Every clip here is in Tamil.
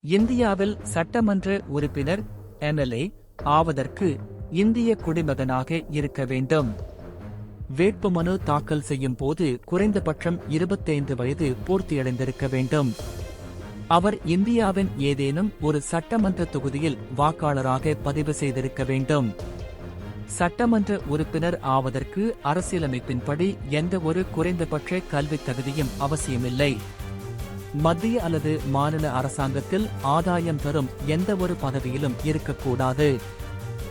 இந்தியாவில் சட்டமன்ற உறுப்பினர் எம்எல்ஏ ஆவதற்கு இந்திய குடிமகனாக இருக்க வேண்டும். வேட்புமனு தாக்கல் செய்யும் போது குறைந்தபட்சம் 25 வயது பூர்த்தியடைந்திருக்க வேண்டும். அவர் இந்தியாவின் ஏதேனும் ஒரு சட்டமன்ற தொகுதியில் வாக்காளராக பதிவு செய்திருக்க வேண்டும். சட்டமன்ற உறுப்பினர் ஆவதற்கு அரசியலமைப்பின்படி எந்த ஒரு குறைந்தபட்ச கல்வித் தகுதியும் அவசியமில்லை. மத்திய அல்லது மாநில அரசாங்கத்தில் ஆதாயம் தரும் எந்த ஒரு பதவியிலும் இருக்கக்கூடாது.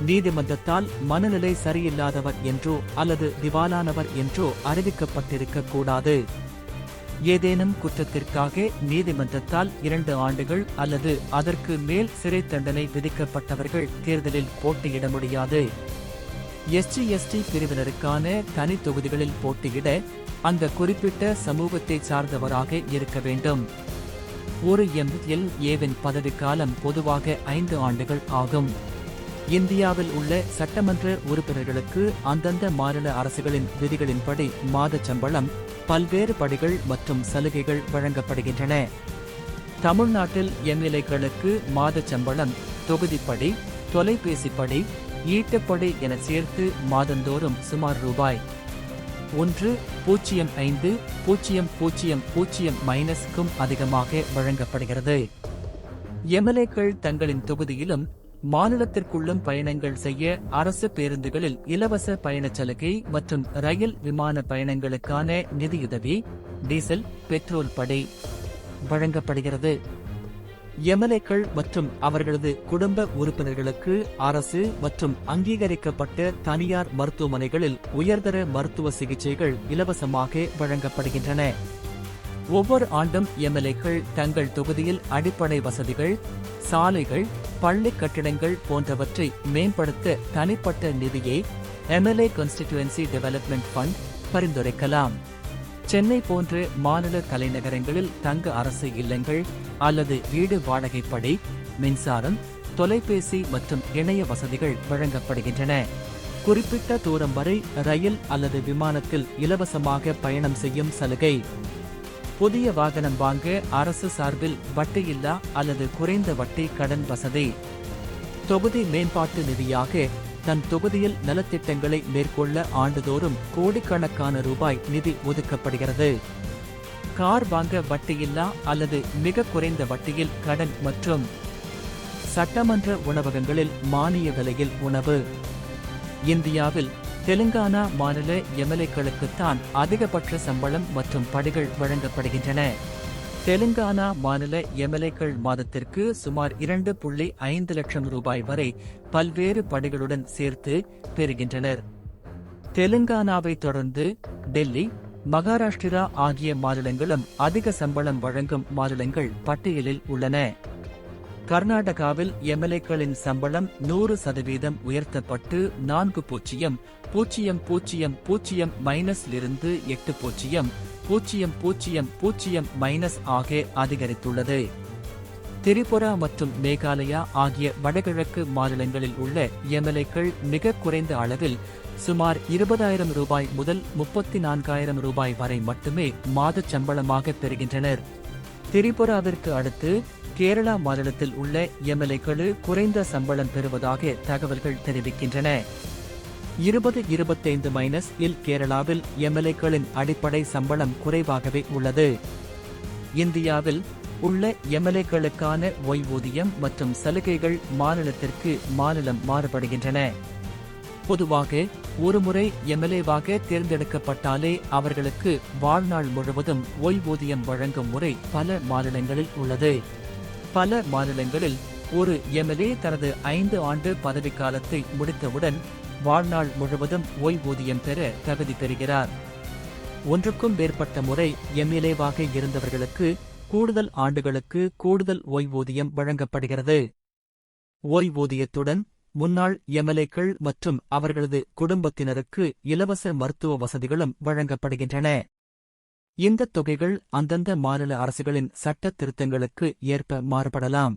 நீதிமன்றத்தால் மனநிலை சரியில்லாதவர் என்றோ அல்லது திவாலானவர் என்றோ அறிவிக்கப்பட்டிருக்க கூடாது. ஏதேனும் குற்றத்திற்காக நீதிமன்றத்தால் 2 ஆண்டுகள் அல்லது அதற்கு மேல் சிறை தண்டனை விதிக்கப்பட்டவர்கள் தேர்தலில் போட்டியிட முடியாது. SC/ST பிரிவினருக்கான தனி தொகுதிகளில் போட்டியிட அந்த குறிப்பிட்ட சமூகத்தை சார்ந்தவராக இருக்க வேண்டும். ஒரு MLA-வின் பதவிக்காலம் பொதுவாக 5 ஆண்டுகள் ஆகும். இந்தியாவில் உள்ள சட்டமன்ற உறுப்பினர்களுக்கு அந்தந்த மாநில அரசுகளின் விதிகளின்படி மாத சம்பளம், பல்வேறு படிகள் மற்றும் சலுகைகள் வழங்கப்படுகின்றன. தமிழ்நாட்டில் MLA-களுக்கு மாத சம்பளம், தொகுதிப்படி, தொலைபேசிப்படி, ஈட்டப்படி என சேர்த்து மாதந்தோறும் சுமார் ரூபாய் 1.5000 அதிகமாக வழங்கப்படுகிறது. MLA-க்கள் தங்களின் தொகுதியிலும் மாநிலத்திற்குள்ளும் பயணங்கள் செய்ய அரசு பேருந்துகளில் இலவச பயணச் சலுகை மற்றும் ரயில் விமான பயணங்களுக்கான நிதியுதவி, டீசல், பெட்ரோல் படி வழங்கப்படுகிறது. MLA-க்கள் மற்றும் அவர்களது குடும்ப உறுப்பினர்களுக்கு அரசு மற்றும் அங்கீகரிக்கப்பட்ட தனியார் மருத்துவமனைகளில் உயர்தர மருத்துவ சிகிச்சைகள் இலவசமாக வழங்கப்படுகின்றன. ஒவ்வொரு ஆண்டும் MLA-க்கள் தங்கள் தொகுதியில் அடிப்படை வசதிகள், சாலைகள், பள்ளி கட்டிடங்கள் போன்றவற்றை மேம்படுத்த தனிப்பட்ட நிதியை MLA கான்ஸ்டிட்யூயன்சி டெவலப்மெண்ட் ஃபண்ட் பரிந்துரைக்கலாம். சென்னை போன்ற மாநில தலைநகரங்களில் தங்க அரசு இல்லங்கள் அல்லது வீடு வாடகைப்படி, மின்சாரம், தொலைபேசி மற்றும் இணைய வசதிகள் வழங்கப்படுகின்றன. குறிப்பிட்ட தூரம் வரை ரயில் அல்லது விமானத்தில் இலவசமாக பயணம் செய்யும் சலுகை. புதிய வாகனம் வாங்க அரசு சார்பில் வட்டியில்லா அல்லது குறைந்த வட்டி கடன் வசதி. தொகுதி மேம்பாட்டு நிதியாக தன் தொகுதியில் நலத்திட்டங்களை மேற்கொள்ள ஆண்டுதோறும் கோடிக்கணக்கான ரூபாய் நிதி ஒதுக்கப்படுகிறது. கார் வாங்க வட்டியில்லா அல்லது மிக குறைந்த வட்டியில் கடன் மற்றும் சட்டமன்ற உணவகங்களில் மானிய விலையில் உணவு. இந்தியாவில் தெலுங்கானா மாநில MLA-க்களுக்குத்தான் அதிகபட்ச சம்பளம் மற்றும் படிகள் வழங்கப்படுகின்றன. தெலுங்கானா மாநில MLA-க்கள் மாதத்திற்கு சுமார் 2.5 லட்சம் ரூபாய் வரை பல்வேறு படிகளுடன் சேர்த்து பெறுகின்றனர். தெலுங்கானாவை தொடர்ந்து டெல்லி, மகாராஷ்டிரா ஆகிய மாநிலங்களும் அதிக சம்பளம் வழங்கும் மாநிலங்கள் பட்டியலில் உள்ளன. கர்நாடகாவில் MLA-க்களின் சம்பளம் 100% உயர்த்தப்பட்டு 4.000-லிருந்து 8.000-, ஆக அதிகரித்துள்ளது. திரிபுரா மற்றும் மேகாலயா ஆகிய வடகிழக்கு மாநிலங்களில் உள்ள MLA-க்கள் மிக குறைந்த அளவில் சுமார் 20,000 ரூபாய் முதல் 34,000 ரூபாய் வரை மட்டுமே மாதச் சம்பளமாக பெறுகின்றனர். திரிபுராவிற்கு அடுத்து கேரளா மாநிலத்தில் உள்ள MLA-க்கள் குறைந்த சம்பளம் பெறுவதாக தகவல்கள் தெரிவிக்கின்றன. 2025- கேரளாவில் MLA-க்களின் அடிப்படை சம்பளம் குறைவாகவே உள்ளது. இந்தியாவில் உள்ள MLA-க்களுக்கான ஓய்வூதியம் மற்றும் சலுகைகள் மாநிலத்திற்கு மாநிலம் மாறுபடுகின்றன. பொதுவாக ஒருமுறை MLA-வாக தேர்ந்தெடுக்கப்பட்டாலே அவர்களுக்கு வாழ்நாள் முழுவதும் ஓய்வூதியம் வழங்கும் முறை பல மாநிலங்களில் உள்ளது. பல மாநிலங்களில் ஒரு MLA தனது 5 ஆண்டு பதவிக்காலத்தை முடித்தவுடன் வாழ்நாள் முழுவதும் ஓய்வூதியம் பெற தகுதி பெறுகிறார். ஒன்றுக்கும் மேற்பட்ட முறை MLA-வாக இருந்தவர்களுக்கு கூடுதல் ஆண்டுகளுக்கு கூடுதல் ஓய்வூதியம் வழங்கப்படுகிறது. ஓய்வூதியத்துடன் முன்னாள் MLA-க்கள் மற்றும் அவர்களது குடும்பத்தினருக்கு இலவச மருத்துவ வசதிகளும் வழங்கப்படுகின்றன. இந்த தொகைகள் அந்தந்த மாநில அரசுகளின் சட்ட திருத்தங்களுக்கு ஏற்ப மாறுபடலாம்.